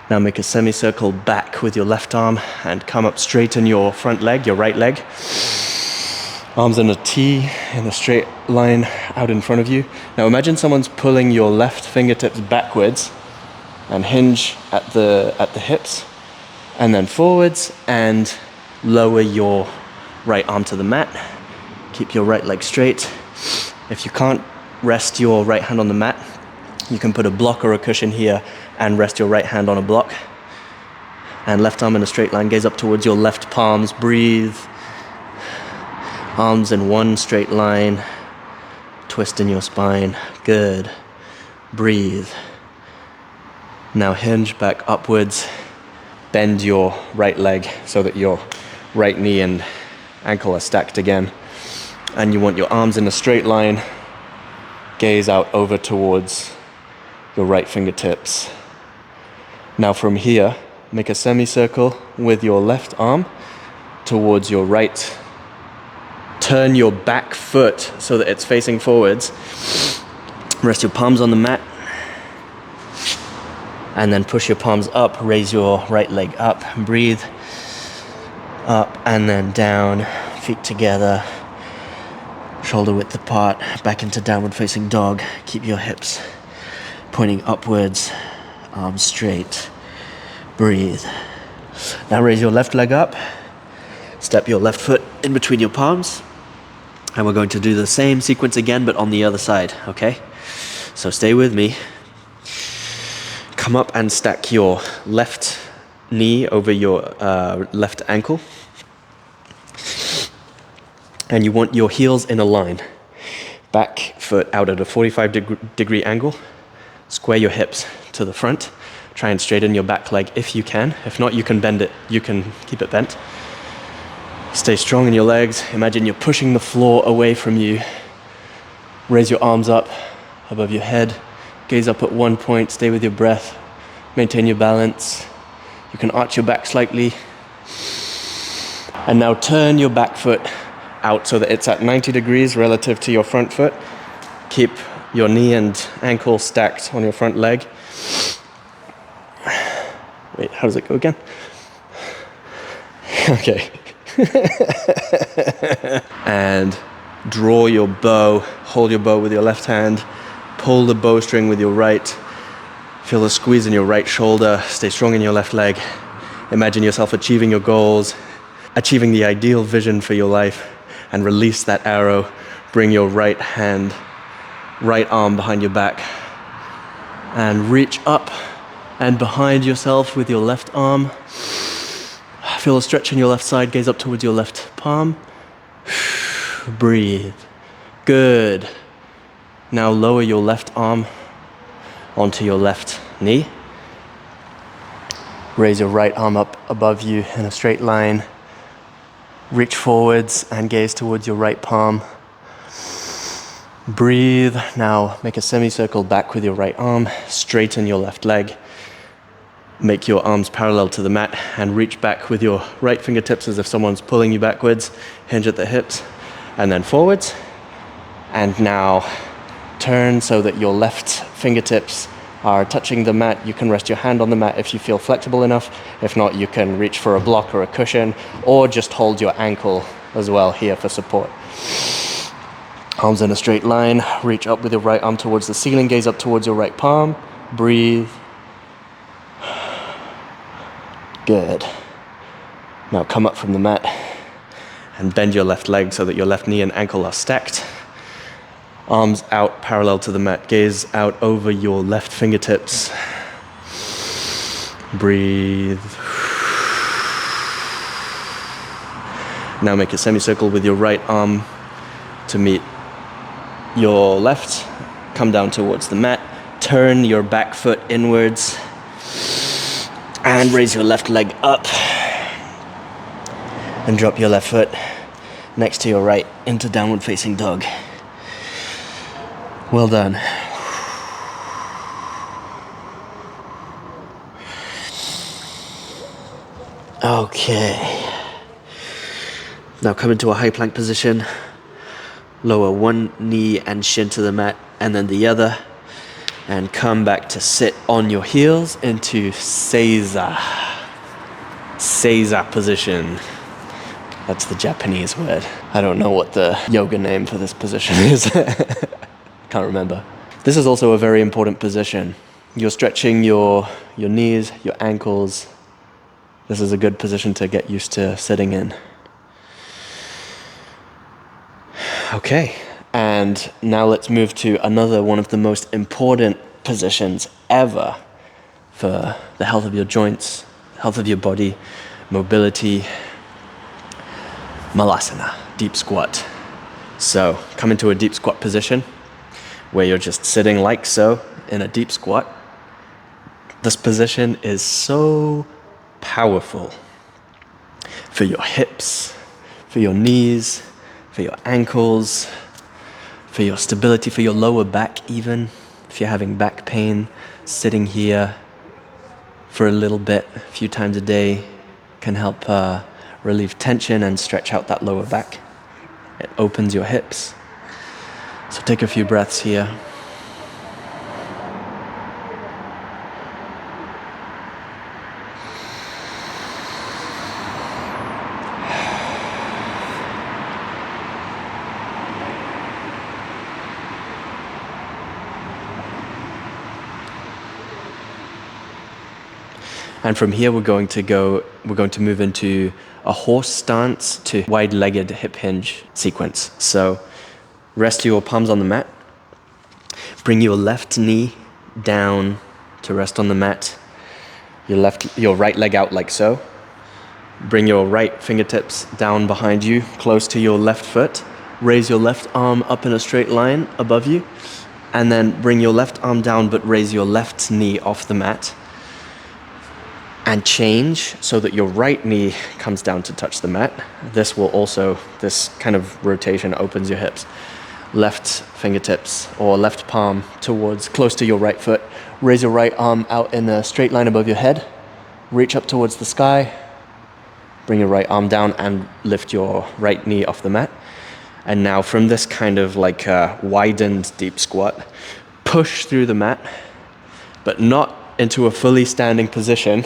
S1: Now make a semicircle back with your left arm and come up, straighten your front leg, your right leg. Arms in a T, in a straight line out in front of you. Now imagine someone's pulling your left fingertips backwards and hinge at the hips, and then forwards and lower your right arm to the mat. Keep your right leg straight. If you can't rest your right hand on the mat, you can put a block or a cushion here and rest your right hand on a block. And left arm in a straight line, gaze up towards your left palms. Breathe. Arms in one straight line. Twist in your spine. Good. Breathe. Now hinge back upwards. Bend your right leg so that your right knee and ankle are stacked again. And you want your arms in a straight line. Gaze out over towards your right fingertips. Now from here, make a semicircle with your left arm towards your right. Turn your back foot so that it's facing forwards. Rest your palms on the mat. And then push your palms up, raise your right leg up. Breathe. Up and then down, feet together. Shoulder width apart, back into downward facing dog. Keep your hips pointing upwards, arms straight. Breathe. Now raise your left leg up. Step your left foot in between your palms. And we're going to do the same sequence again, but on the other side, okay? So stay with me. Come up and stack your left knee over your left ankle. And you want your heels in a line. Back foot out at a 45-degree angle. Square your hips to the front. Try and straighten your back leg if you can. If not, you can bend it. You can keep it bent. Stay strong in your legs. Imagine you're pushing the floor away from you. Raise your arms up above your head. Gaze up at one point. Stay with your breath. Maintain your balance. You can arch your back slightly. And now turn your back foot out so that it's at 90 degrees relative to your front foot. Keep your knee and ankle stacked on your front leg. Wait, how does it go again? Okay. And draw your bow. Hold your bow with your left hand. Pull the bowstring with your right. Feel the squeeze in your right shoulder. Stay strong in your left leg. Imagine yourself achieving your goals, achieving the ideal vision for your life, and release that arrow. Bring your right hand, right arm behind your back, and reach up and behind yourself with your left arm. Feel a stretch in your left side. Gaze up towards your left palm. Breathe. Good. Now lower your left arm onto your left knee. Raise your right arm up above you in a straight line. Reach forwards and gaze towards your right palm. Breathe. Now make a semicircle back with your right arm. Straighten your left leg. Make your arms parallel to the mat and reach back with your right fingertips as if someone's pulling you backwards. Hinge at the hips and then forwards. And now turn so that your left fingertips are touching the mat. You can rest your hand on the mat if you feel flexible enough. If not, you can reach for a block or a cushion, or just hold your ankle as well here for support. Arms in a straight line. Reach up with your right arm towards the ceiling. Gaze up towards your right palm. Breathe. Good. Now come up from the mat and bend your left leg so that your left knee and ankle are stacked. Arms out parallel to the mat. Gaze out over your left fingertips. Breathe. Now make a semicircle with your right arm to meet your left. Come down towards the mat. Turn your back foot inwards. And raise your left leg up. And drop your left foot next to your right into downward facing dog. Well done. Okay. Now come into a high plank position. Lower one knee and shin to the mat and then the other. And come back to sit on your heels into Seiza. Seiza position. That's the Japanese word. I don't know what the yoga name for this position is. Can't remember. This is also a very important position. You're stretching your knees, your ankles. This is a good position to get used to sitting in. Okay, and now let's move to another one of the most important positions ever for the health of your joints, health of your body, mobility, malasana, deep squat. So come into a deep squat position where you're just sitting like so in a deep squat. This position is so powerful for your hips, for your knees, for your ankles, for your stability, for your lower back even. If you're having back pain, sitting here for a little bit, a few times a day, can help relieve tension and stretch out that lower back. It opens your hips. So take a few breaths here. And from here, we're going to move into a horse stance to wide-legged hip hinge sequence. So rest your palms on the mat. Bring your left knee down to rest on the mat. Your right leg out like so. Bring your right fingertips down behind you, close to your left foot. Raise your left arm up in a straight line above you. And then bring your left arm down, but raise your left knee off the mat. And change so that your right knee comes down to touch the mat. This kind of rotation opens your hips. Left fingertips or left palm towards close to your right foot. Raise your right arm out in a straight line above your head. Reach up towards the sky. Bring your right arm down and lift your right knee off the mat. And now from this kind of like widened deep squat, push through the mat, but not into a fully standing position.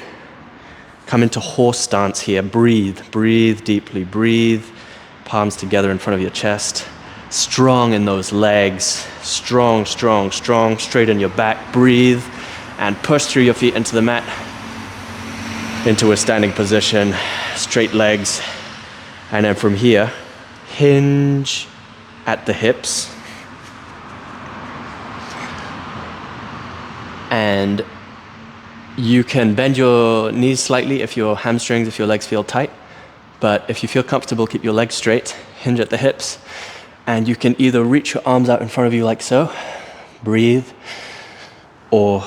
S1: Come into horse stance here. Breathe deeply. Breathe. Palms together in front of your chest. Strong in those legs. Strong. Straight in your back. Breathe and push through your feet into the mat. Into a standing position. Straight legs. And then from here, hinge at the hips. And you can bend your knees slightly if your legs feel tight. But if you feel comfortable, keep your legs straight, hinge at the hips. And you can either reach your arms out in front of you like so, breathe, or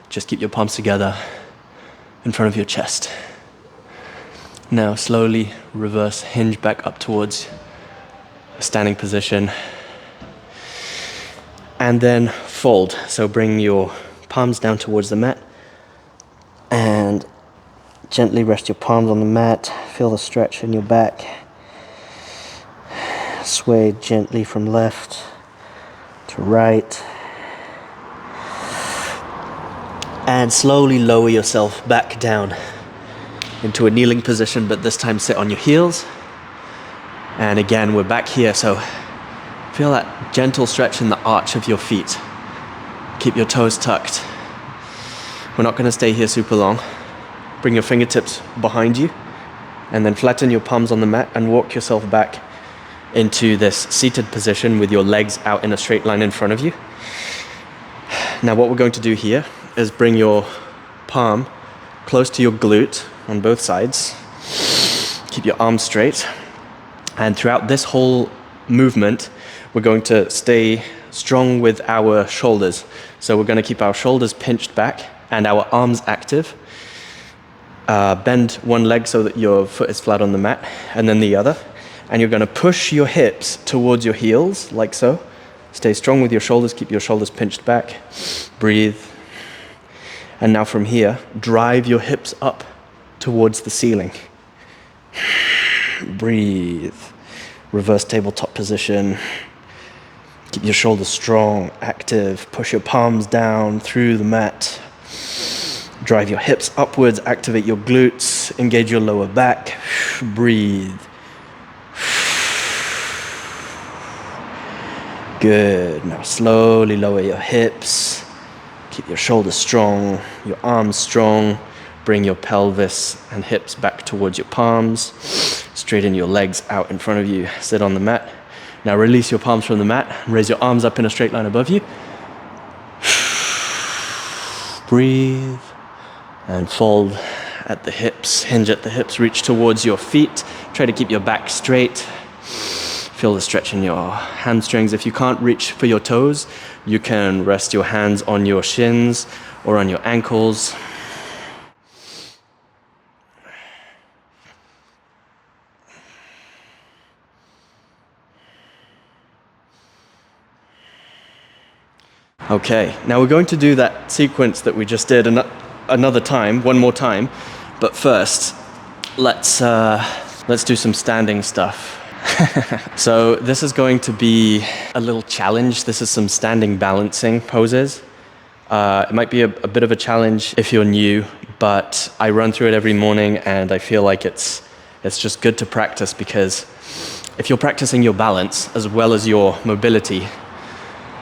S1: just keep your palms together in front of your chest. Now slowly reverse, hinge back up towards a standing position. And then fold. So bring your palms down towards the mat. And gently rest your palms on the mat. Feel the stretch in your back. Sway gently from left to right. And slowly lower yourself back down into a kneeling position, but this time sit on your heels. And again, we're back here, so feel that gentle stretch in the arch of your feet. Keep your toes tucked. We're not going to stay here super long. Bring your fingertips behind you and then flatten your palms on the mat and walk yourself back into this seated position with your legs out in a straight line in front of you. Now what we're going to do here is bring your palm close to your glute on both sides. Keep your arms straight. And throughout this whole movement, we're going to stay strong with our shoulders. So we're going to keep our shoulders pinched back and our arms active. Bend one leg so that your foot is flat on the mat, and then the other. And you're going to push your hips towards your heels, like so. Stay strong with your shoulders, keep your shoulders pinched back. Breathe. And now from here, drive your hips up towards the ceiling. Breathe. Reverse tabletop position. Keep your shoulders strong, active. Push your palms down through the mat. Drive your hips upwards, activate your glutes, engage your lower back. Breathe. Good. Now slowly lower your hips. Keep your shoulders strong, your arms strong. Bring your pelvis and hips back towards your palms. Straighten your legs out in front of you. Sit on the mat. Now release your palms from the mat and raise your arms up in a straight line above you. Breathe and fold at the hips, hinge at the hips, reach towards your feet. Try to keep your back straight. Feel the stretch in your hamstrings. If you can't reach for your toes, you can rest your hands on your shins or on your ankles. Okay, now we're going to do that sequence that we just did another time, one more time. But first, let's do some standing stuff. So this is going to be a little challenge. This is some standing balancing poses. It might be a bit of a challenge if you're new, but I run through it every morning and I feel like it's just good to practice, because if you're practicing your balance as well as your mobility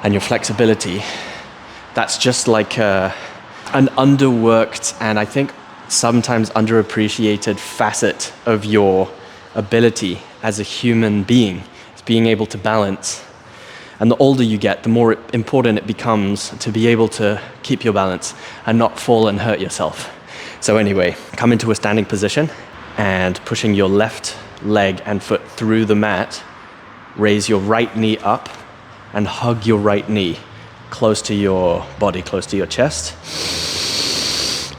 S1: and your flexibility, that's just like an underworked and I think sometimes underappreciated facet of your ability as a human being. It's being able to balance. And the older you get, the more important it becomes to be able to keep your balance and not fall and hurt yourself. So anyway, come into a standing position and pushing your left leg and foot through the mat, raise your right knee up and hug your right knee close to your body, close to your chest.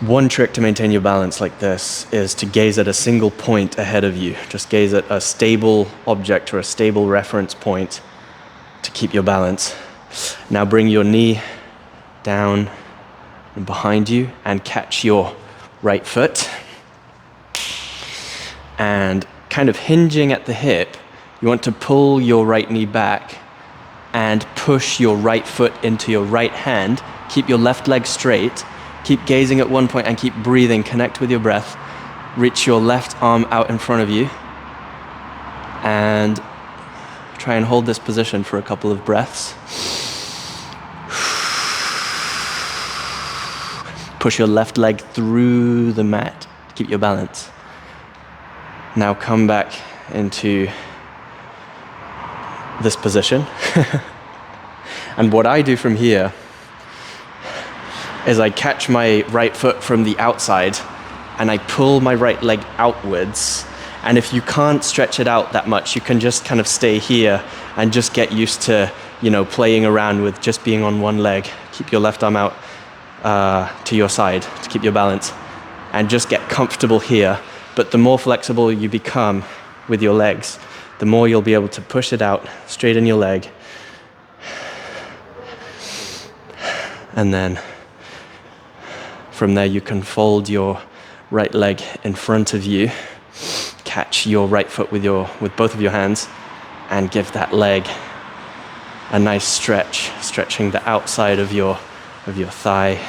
S1: One trick to maintain your balance like this is to gaze at a single point ahead of you. Just gaze at a stable object or a stable reference point to keep your balance. Now bring your knee down and behind you and catch your right foot. And kind of hinging at the hip, you want to pull your right knee back and push your right foot into your right hand. Keep your left leg straight. Keep gazing at one point and keep breathing. Connect with your breath. Reach your left arm out in front of you. And try and hold this position for a couple of breaths. Push your left leg through the mat to keep your balance. Now come back into this position. And what I do from here is I catch my right foot from the outside and I pull my right leg outwards. And if you can't stretch it out that much, you can just kind of stay here and just get used to, playing around with just being on one leg. Keep your left arm out to your side to keep your balance and just get comfortable here. But the more flexible you become with your legs, the more you'll be able to push it out, straighten your leg. And then from there you can fold your right leg in front of you, catch your right foot with both of your hands and give that leg a nice stretch, stretching the outside of your thigh.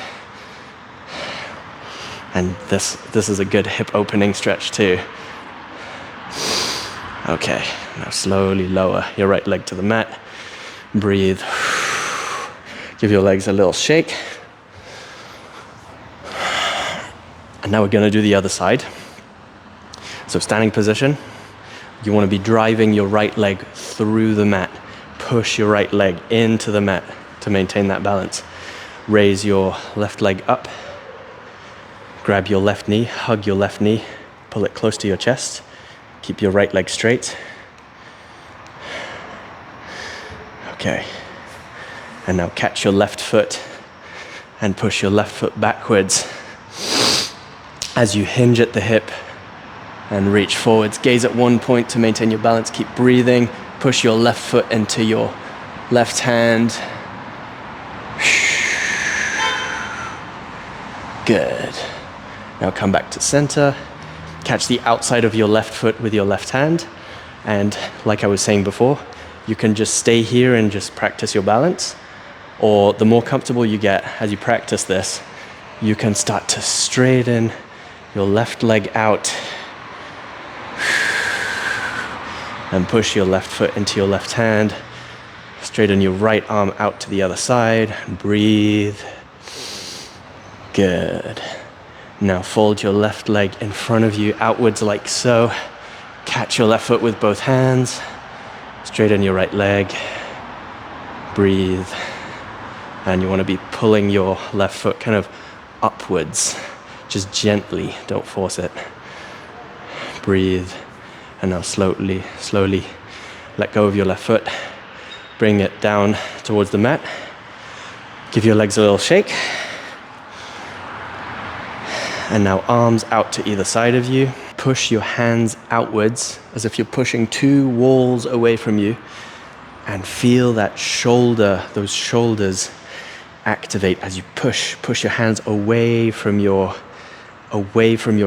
S1: And this is a good hip opening stretch too. Okay, now slowly lower your right leg to the mat. Breathe. Give your legs a little shake. And now we're going to do the other side. So standing position, you want to be driving your right leg through the mat. Push your right leg into the mat to maintain that balance. Raise your left leg up. Grab your left knee, hug your left knee, pull it close to your chest. Keep your right leg straight. Okay. And now catch your left foot and push your left foot backwards as you hinge at the hip and reach forwards. Gaze at one point to maintain your balance. Keep breathing. Push your left foot into your left hand. Good. Now come back to center. Catch the outside of your left foot with your left hand. And like I was saying before, you can just stay here and just practice your balance. Or the more comfortable you get as you practice this, you can start to straighten your left leg out and push your left foot into your left hand. Straighten your right arm out to the other side. Breathe. Good. Now fold your left leg in front of you outwards like so. Catch your left foot with both hands. Straighten your right leg. Breathe. And you want to be pulling your left foot kind of upwards. Just gently, don't force it. Breathe. And now slowly let go of your left foot. Bring it down towards the mat. Give your legs a little shake. And now arms out to either side of you. Push your hands outwards as if you're pushing two walls away from you. And feel that those shoulders activate as you push your hands away from your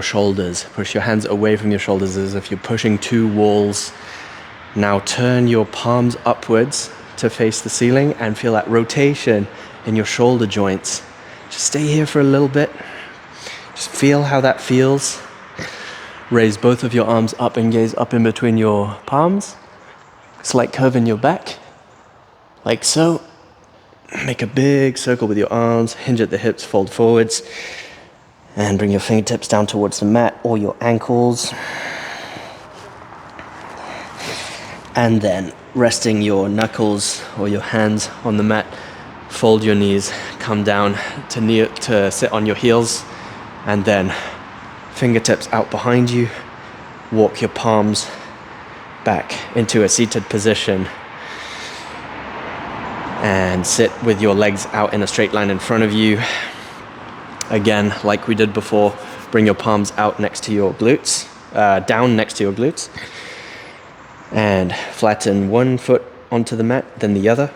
S1: shoulders. Push your hands away from your shoulders as if you're pushing two walls. Now turn your palms upwards to face the ceiling and feel that rotation in your shoulder joints. Just stay here for a little bit. Just feel how that feels. Raise both of your arms up and gaze up in between your palms. Slight curve in your back, like so. Make a big circle with your arms, hinge at the hips, fold forwards, and bring your fingertips down towards the mat or your ankles. And then resting your knuckles or your hands on the mat, fold your knees, come down to sit on your heels, and then fingertips out behind you, walk your palms back into a seated position, and sit with your legs out in a straight line in front of you. Again, like we did before, bring your palms out next to your glutes, down next to your glutes, and flatten one foot onto the mat, then the other.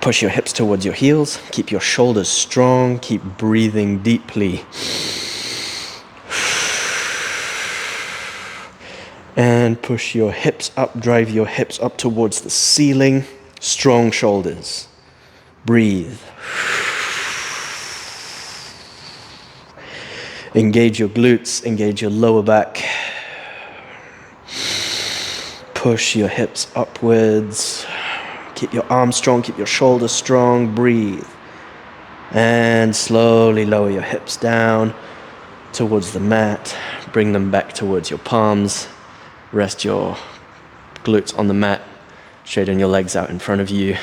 S1: Push your hips towards your heels, keep your shoulders strong, keep breathing deeply. And push your hips up, drive your hips up towards the ceiling. Strong shoulders. Breathe. Engage your glutes, engage your lower back. Push your hips upwards. Keep your arms strong, keep your shoulders strong. Breathe. And slowly lower your hips down towards the mat. Bring them back towards your palms. Rest your glutes on the mat. Straighten your legs out in front of you.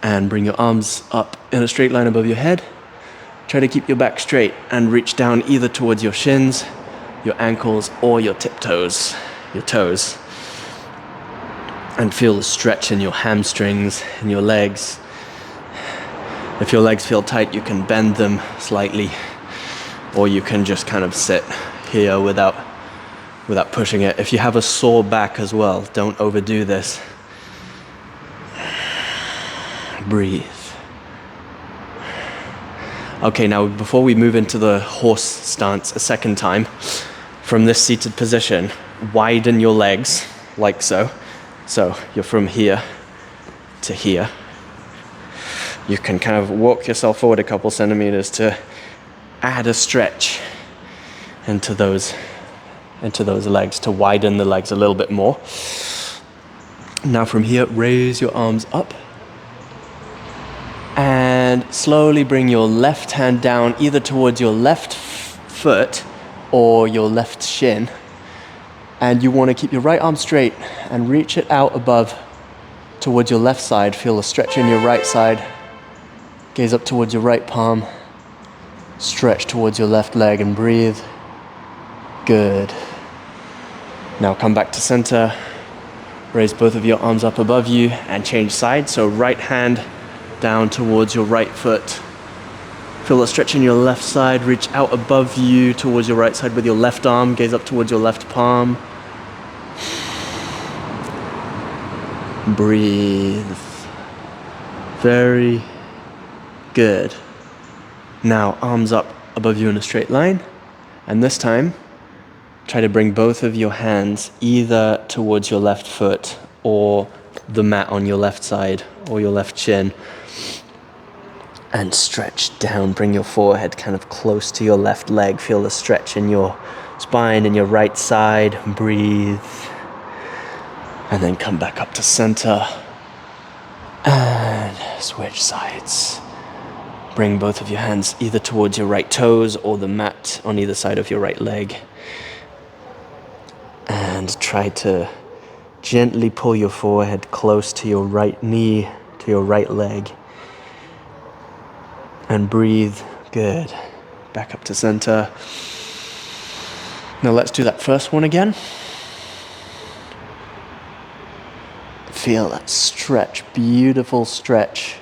S1: And bring your arms up in a straight line above your head. Try to keep your back straight and reach down either towards your shins, your ankles, or your tiptoes, your toes. And feel the stretch in your hamstrings and your legs. If your legs feel tight, you can bend them slightly, or you can just kind of sit here without pushing it. If you have a sore back as well, don't overdo this. Breathe. Okay, now before we move into the horse stance a second time, from this seated position, widen your legs like so. So you're from here to here. You can kind of walk yourself forward a couple centimeters to add a stretch into those legs, to widen the legs a little bit more. Now from here, raise your arms up and slowly bring your left hand down either towards your left foot or your left shin. And you want to keep your right arm straight and reach it out above towards your left side. Feel a stretch in your right side. Gaze up towards your right palm. Stretch towards your left leg and breathe. Good. Now come back to center. Raise both of your arms up above you and change sides. So right hand down towards your right foot. Feel a stretch in your left side. Reach out above you towards your right side with your left arm. Gaze up towards your left palm. Breathe. Very good. Now arms up above you in a straight line. And this time, try try to bring both of your hands either towards your left foot or the mat on your left side or your left shin. And stretch down, bring your forehead kind of close to your left leg. Feel the stretch in your spine and your right side. Breathe. And then come back up to center. And switch sides. Bring both of your hands either towards your right toes or the mat on either side of your right leg. And try to gently pull your forehead close to your right knee, to your right leg. And breathe. Good. Back up to center. Now let's do that first one again. Feel that stretch, beautiful stretch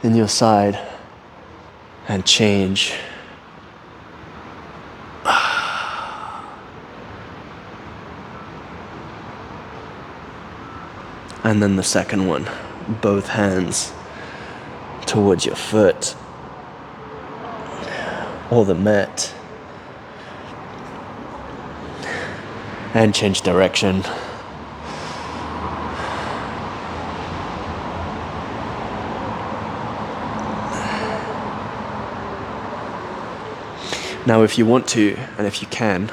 S1: in your side. And change. And then the second one, both hands towards your foot or the mat. And change direction. Now if you want to, and if you can,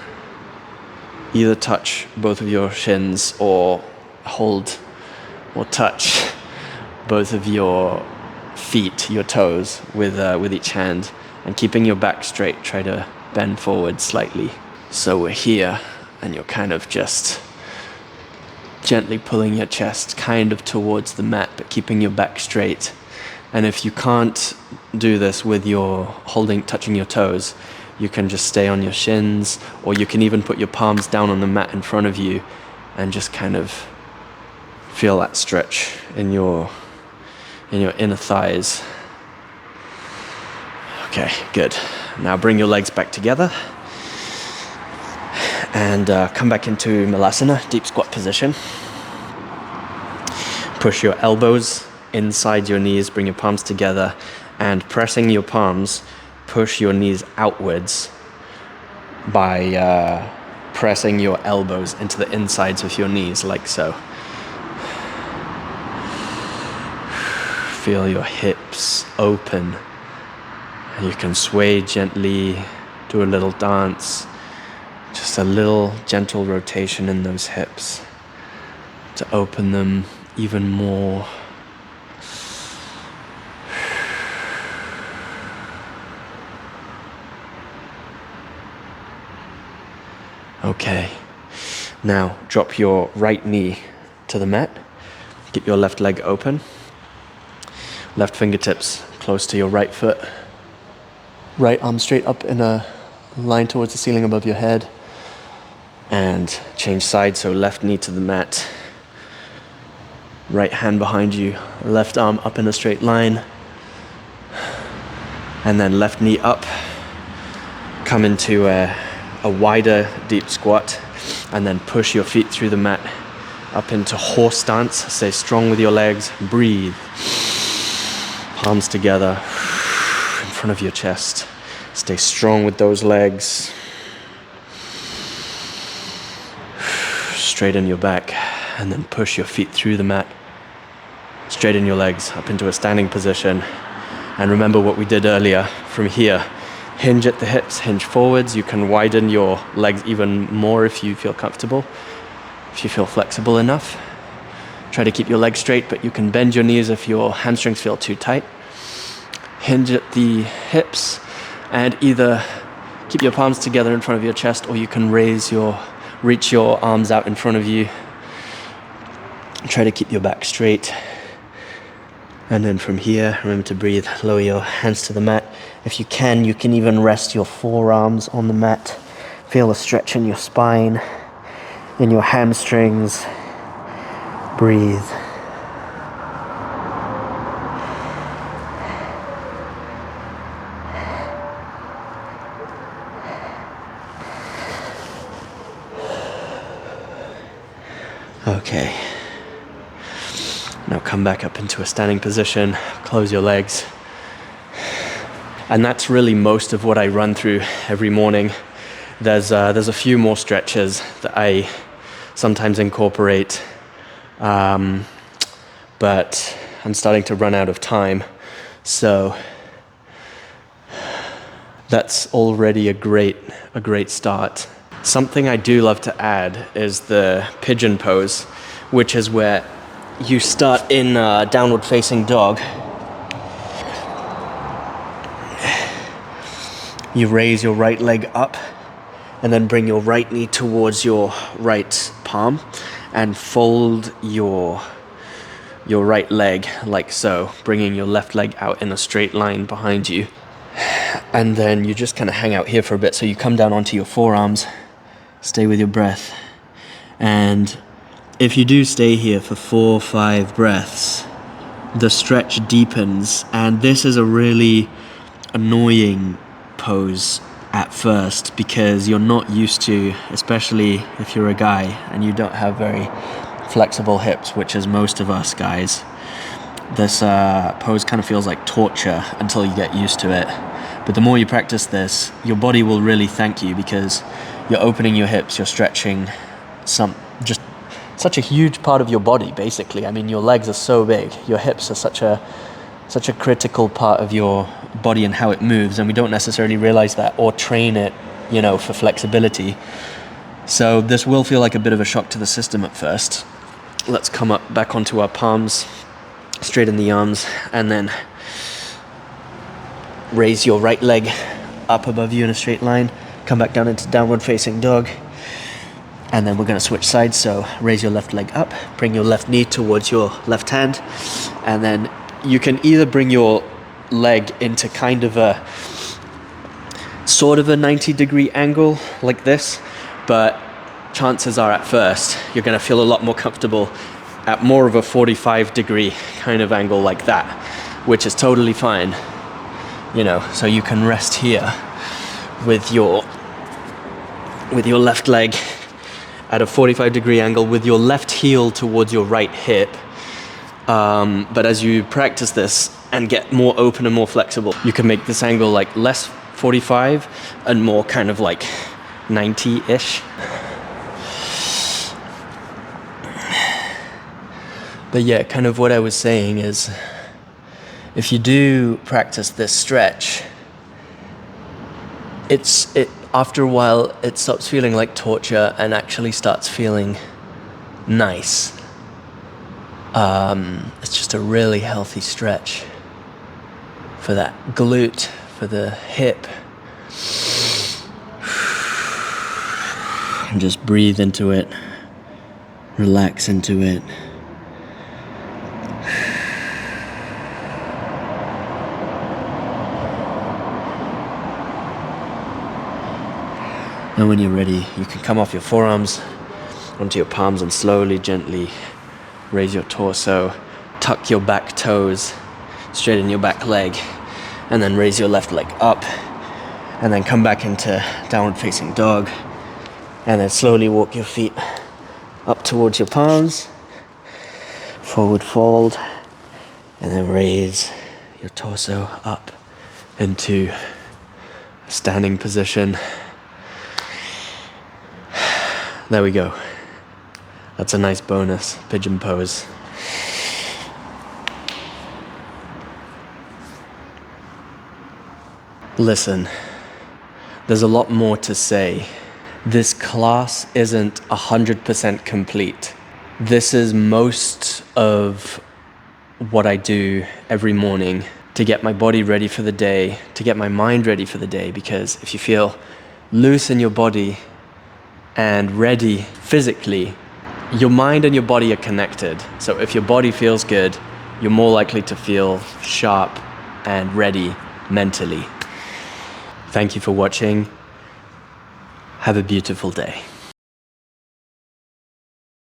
S1: either touch both of your shins or hold or touch both of your feet, your toes, with each hand. And keeping your back straight, try to bend forward slightly. So we're here, and you're kind of just gently pulling your chest kind of towards the mat, but keeping your back straight. And if you can't do this with your touching your toes, you can just stay on your shins, or you can even put your palms down on the mat in front of you and just kind of feel that stretch in your inner thighs. Okay, good. Now bring your legs back together and come back into Malasana, deep squat position. Push your elbows inside your knees, bring your palms together, and pressing your palms, push your knees outwards by pressing your elbows into the insides of your knees, like so. Feel your hips open. You can sway gently, do a little dance, just a little gentle rotation in those hips to open them even more. Okay, now drop your right knee to the mat, keep your left leg open, left fingertips close to your right foot, right arm straight up in a line towards the ceiling above your head, and change sides, so left knee to the mat, right hand behind you, left arm up in a straight line, and then left knee up, come into a wider deep squat, and then push your feet through the mat up into horse stance. Stay strong with your legs, breathe, palms together in front of your chest. Stay strong with those legs. Straighten your back, and then push your feet through the mat. Straighten your legs up into a standing position. And remember what we did earlier. From here, hinge at the hips, hinge forwards. You can widen your legs even more if you feel comfortable, if you feel flexible enough. Try to keep your legs straight, but you can bend your knees if your hamstrings feel too tight. Hinge at the hips, and either keep your palms together in front of your chest, or you can reach your arms out in front of you. Try to keep your back straight. And then from here, remember to breathe, lower your hands to the mat. If you can even rest your forearms on the mat. Feel a stretch in your spine, in your hamstrings. Breathe. Okay. Now come back up into a standing position, close your legs. And that's really most of what I run through every morning. There's a few more stretches that I sometimes incorporate, but I'm starting to run out of time. So that's already a great start. Something I do love to add is the pigeon pose, which is where you start in downward facing dog. You raise your right leg up and then bring your right knee towards your right palm and fold your right leg like so, bringing your left leg out in a straight line behind you. And then you just kind of hang out here for a bit. So you come down onto your forearms, stay with your breath. And if you do stay here for 4 or 5 breaths, the stretch deepens. And this is a really annoying pose at first because you're not used to, especially if you're a guy and you don't have very flexible hips, which is most of us guys. This pose kind of feels like torture until you get used to it. But the more you practice this, your body will really thank you because you're opening your hips, you're stretching just such a huge part of your body, basically. I mean, your legs are so big, your hips are such a critical part of your body and how it moves, and we don't necessarily realize that or train it, for flexibility. So this will feel like a bit of a shock to the system at first. Let's come up back onto our palms, straighten the arms, and then raise your right leg up above you in a straight line, come back down into downward facing dog, and then we're going to switch sides. So raise your left leg up, bring your left knee towards your left hand, and then you can either bring your leg into kind of a sort of a 90-degree angle like this, but chances are at first you're going to feel a lot more comfortable at more of a 45-degree kind of angle like that, which is totally fine. So you can rest here with your left leg at a 45-degree angle with your left heel towards your right hip. But as you practice this and get more open and more flexible, you can make this angle like less 45 and more kind of like 90-ish. But yeah, kind of what I was saying is, if you do practice this stretch, after a while it stops feeling like torture and actually starts feeling nice. It's just a really healthy stretch for that glute, for the hip. And just breathe into it, relax into it. And when you're ready, you can come off your forearms onto your palms and slowly, gently raise your torso, tuck your back toes, straighten your back leg, and then raise your left leg up, and then come back into downward facing dog, and then slowly walk your feet up towards your palms, forward fold, and then raise your torso up into a standing position. There we go. That's a nice bonus pigeon pose. Listen, there's a lot more to say. This class isn't 100% complete. This is most of what I do every morning to get my body ready for the day, to get my mind ready for the day, because if you feel loose in your body and ready physically, your mind and your body are connected. So if your body feels good, you're more likely to feel sharp and ready mentally. Thank you for watching. Have a beautiful day.